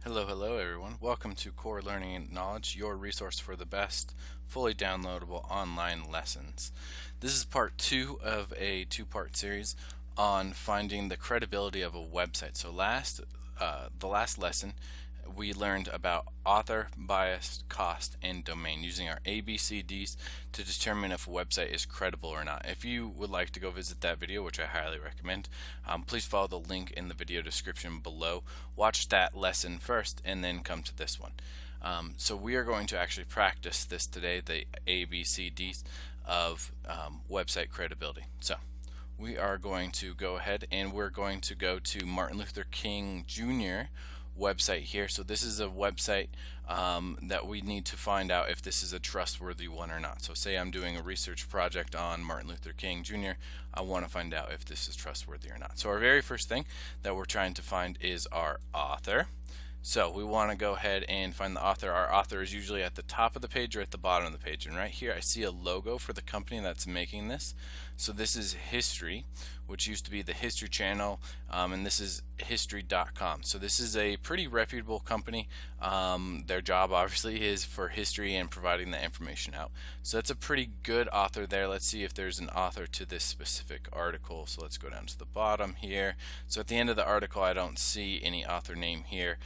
Hello everyone. Welcome to Core Learning and Knowledge, your resource for the best, fully downloadable online lessons. This is part 2 of a two-part series on finding the credibility of a website. So the last lesson we learned about author, bias, cost, and domain using our ABCDs to determine if a website is credible or not. If you would like to go visit that video, which I highly recommend, please follow the link in the video description below. Watch that lesson first and then come to this one. So we are going to actually practice this today, the ABCDs of website credibility. So we are going to go ahead and we're going to go to Martin Luther King Jr. website here. So this is a website that we need to find out if this is a trustworthy one or not. So say I'm doing a research project on Martin Luther King Jr. I want to find out if this is trustworthy or not. So our very first thing that we're trying to find is our author. So we want to go ahead and find the author. Our author is usually at the top of the page or at the bottom of the page. And right here I see a logo for the company that's making this. So this is History, which used to be the History Channel, and this is history.com. So this is a pretty reputable company. Their job obviously is for history and providing the information out. So that's a pretty good author there. Let's see if there's an author to this specific article. So let's go down to the bottom here. So at the end of the article I don't see any author name here.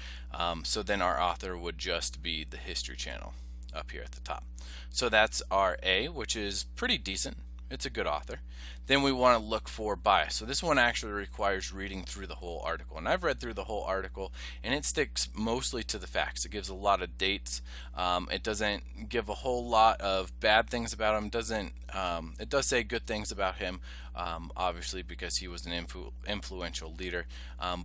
So then our author would just be the History Channel up here at the top. So that's our A, which is pretty decent. It's a good author. Then we want to look for bias. So this one actually requires reading through the whole article. And I've read through the whole article and it sticks mostly to the facts. It gives a lot of dates. It doesn't give a whole lot of bad things about him. It does say good things about him, obviously because he was an influential leader.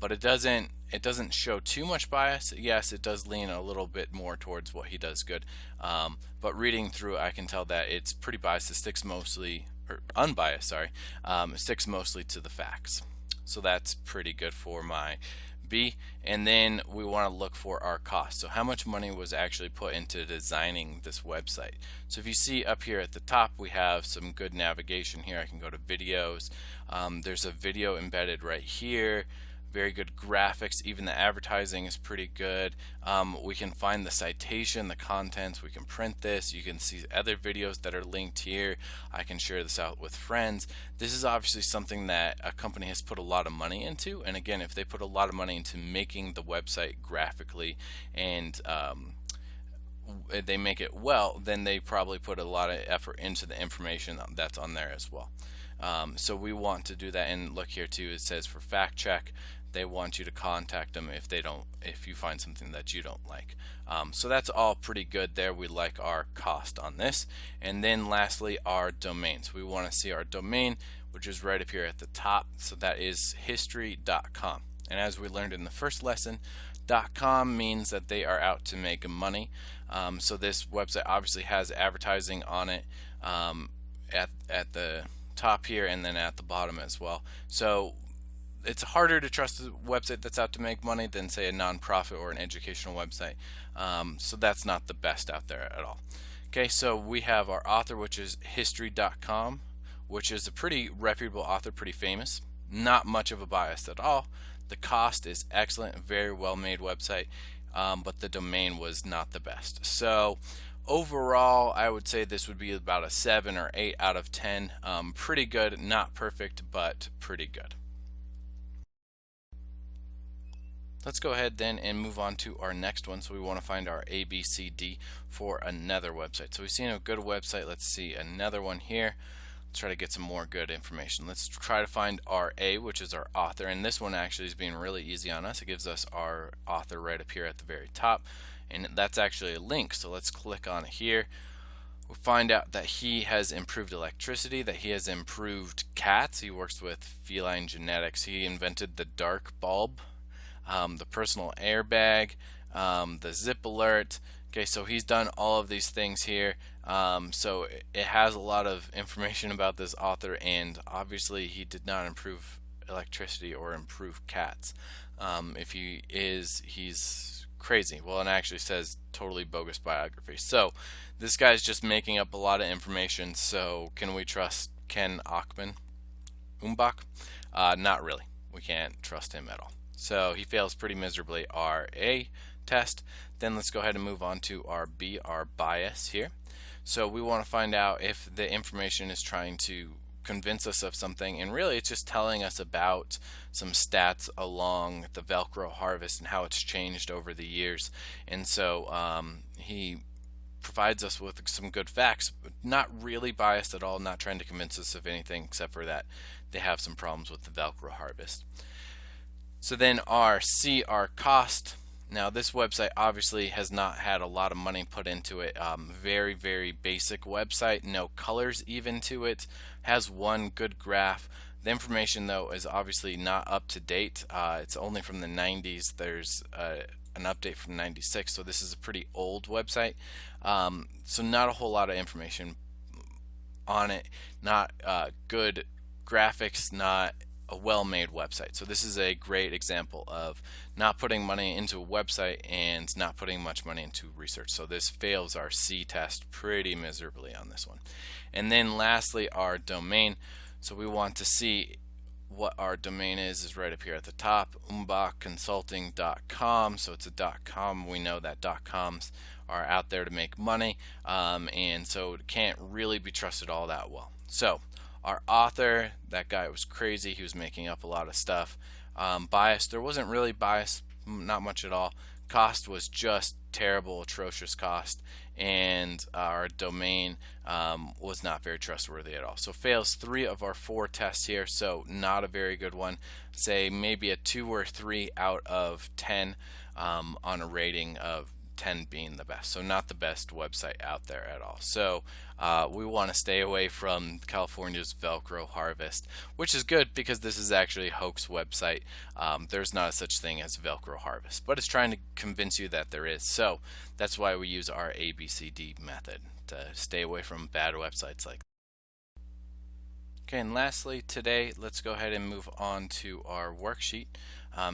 But it doesn't show too much bias. Yes, it does lean a little bit more towards what he does good. But reading through, I can tell that it's pretty biased. It sticks mostly, or unbiased, sorry. It sticks mostly to the facts. So that's pretty good for my B. And then we want to look for our cost. So how much money was actually put into designing this website? So if you see up here at the top, we have some good navigation here. I can go to videos. There's a video embedded right here. Very good graphics. Even the advertising is pretty good. We can find the citation, the contents. We can print this. You can see other videos that are linked here. I can share this out with friends. This is obviously something that a company has put a lot of money into. And again, if they put a lot of money into making the website graphically and they make it well, then they probably put a lot of effort into the information that's on there as well. So we want to do that. And look here too, it says for fact check, they want you to contact them if you find something that you don't like. So that's all pretty good there. We like our cost on this. And then lastly, our domain. So we want to see our domain, which is right up here at the top. So that is history.com. And as we learned in the first lesson, .com means that they are out to make money. So this website obviously has advertising on it at the top here and then at the bottom as well. So it's harder to trust a website that's out to make money than say a nonprofit or an educational website. So that's not the best out there at all. Okay, so we have our author, which is history.com, which is a pretty reputable author, pretty famous. Not much of a bias at all. The cost is excellent, very well made website, but the domain was not the best. So overall, I would say this would be about a 7 or 8 out of 10. Pretty good, not perfect, but pretty good. Let's go ahead then and move on to our next one. So we want to find our ABCD for another website. So we've seen a good website. Let's see another one here. Let's try to get some more good information. Let's try to find our A, which is our author. And this one actually is being really easy on us. It gives us our author right up here at the very top. And that's actually a link. So let's click on it here. We'll find out that he has improved electricity, that he has improved cats. He works with feline genetics. He invented the dark bulb, the personal airbag, the zip alert. Okay, so he's done all of these things here. So it has a lot of information about this author, and obviously he did not improve electricity or improve cats. If he is, he's crazy. Well, it actually says totally bogus biography. So this guy's just making up a lot of information. So can we trust Ken Umbach? Not really. We can't trust him at all. So he fails pretty miserably our A test. Then let's go ahead and move on to our B, our bias here. So we want to find out if the information is trying to convince us of something, and really it's just telling us about some stats along the Velcro harvest and how it's changed over the years. And so he provides us with some good facts, but not really biased at all, not trying to convince us of anything except for that they have some problems with the Velcro harvest. So then our C, our cost. Now this website obviously has not had a lot of money put into it. Very, very basic website, no colors even to it, has one good graph. The information though is obviously not up to date. It's only from the 90s. There's an update from 96, so this is a pretty old website. So not a whole lot of information on it, not good graphics, not a well-made website. So this is a great example of not putting money into a website and not putting much money into research. So this fails our C test pretty miserably on this one. And then lastly, our domain. So we want to see what our domain is right up here at the top, umbachconsulting.com. So it's a .com. We know that .coms are out there to make money, and so it can't really be trusted all that well. So our author, that guy was crazy. He was making up a lot of stuff. Bias, there wasn't really bias, not much at all. Cost was just terrible, atrocious cost. And our domain was not very trustworthy at all. So fails 3 of our 4 tests here, so not a very good one. Say maybe a 2 or 3 out of 10 on a rating of 10 being the best. So not the best website out there at all. So we want to stay away from California's Velcro harvest, which is good because this is actually a hoax website. There's not such thing as Velcro harvest, but it's trying to convince you that there is. So that's why we use our ABCD method to stay away from bad websites like that. Okay, and lastly today, let's go ahead and move on to our worksheet.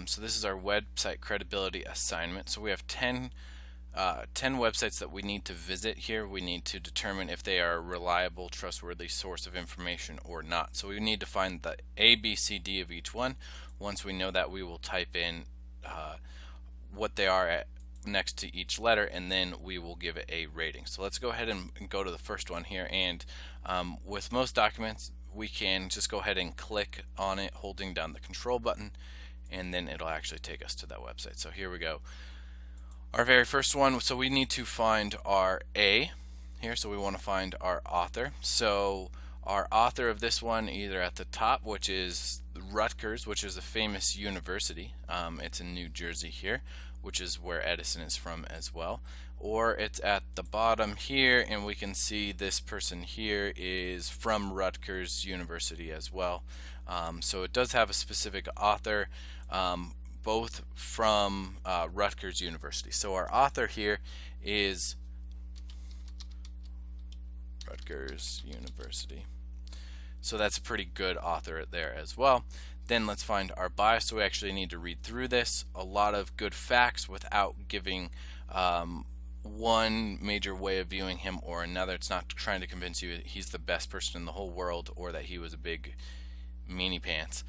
So this is our website credibility assignment. So we have 10 websites that we need to visit here. We need to determine if they are a reliable, trustworthy source of information or not. So we need to find the ABCD of each one. Once we know that, we will type in what they are next to each letter, and then we will give it a rating. So let's go ahead and go to the first one here, and with most documents we can just go ahead and click on it holding down the control button, and then it'll actually take us to that website. So here we go. Our very first one, so we need to find our A here, so we want to find our author. So our author of this one, either at the top, which is Rutgers, which is a famous university. It's in New Jersey here, which is where Edison is from as well. Or it's at the bottom here, and we can see this person here is from Rutgers University as well. So it does have a specific author, both from Rutgers University. So our author here is Rutgers University. So that's a pretty good author there as well. Then let's find our bias. So we actually need to read through this. A lot of good facts without giving one major way of viewing him or another. It's not trying to convince you he's the best person in the whole world or that he was a big meanie pants.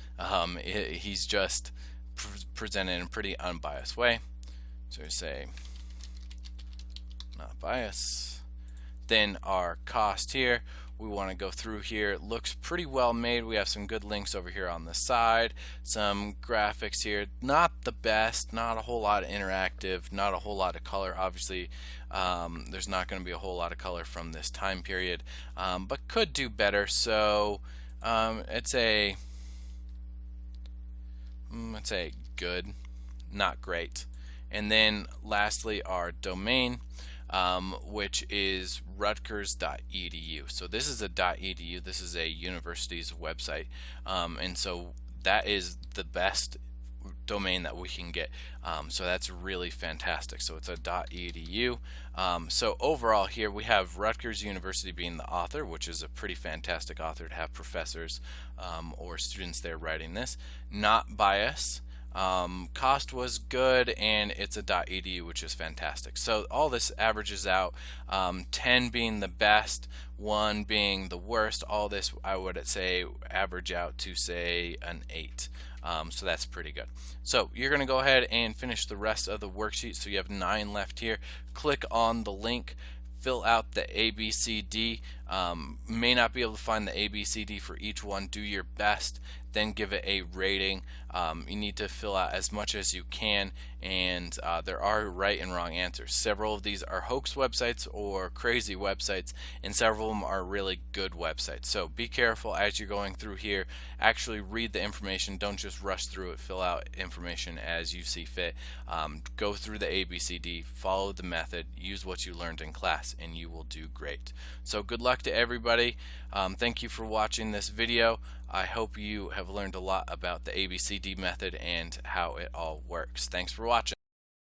He's just presented in a pretty unbiased way. So we say not bias. Then our cost here, we want to go through here. It looks pretty well made. We have some good links over here on the side, some graphics here. Not the best, not a whole lot of interactive, not a whole lot of color. Obviously there's not going to be a whole lot of color from this time period, but could do better. So it's a good, not great. And then lastly our domain, which is rutgers.edu. So this is a .edu, this is a university's website, and so that is the best domain that we can get. So that's really fantastic. So it's a .edu. So overall here we have Rutgers University being the author, which is a pretty fantastic author to have professors or students there writing this. Not bias. Cost was good, and it's a .edu, which is fantastic. So all this averages out, 10 being the best, 1 being the worst. All this I would say average out to say an 8. So that's pretty good. So you're going to go ahead and finish the rest of the worksheet. So you have 9 left here. Click on the link, fill out the ABCD. May not be able to find the ABCD for each one. Do your best, then give it a rating. You need to fill out as much as you can, and there are right and wrong answers. Several of these are hoax websites or crazy websites, and several of them are really good websites. So be careful as you're going through here. Actually read the information. Don't just rush through it. Fill out information as you see fit. Go through the ABCD, follow the method, use what you learned in class, and you will do great. So good luck to everybody. Thank you for watching this video. I hope you have learned a lot about the ABCD method and how it all works. Thanks for watching.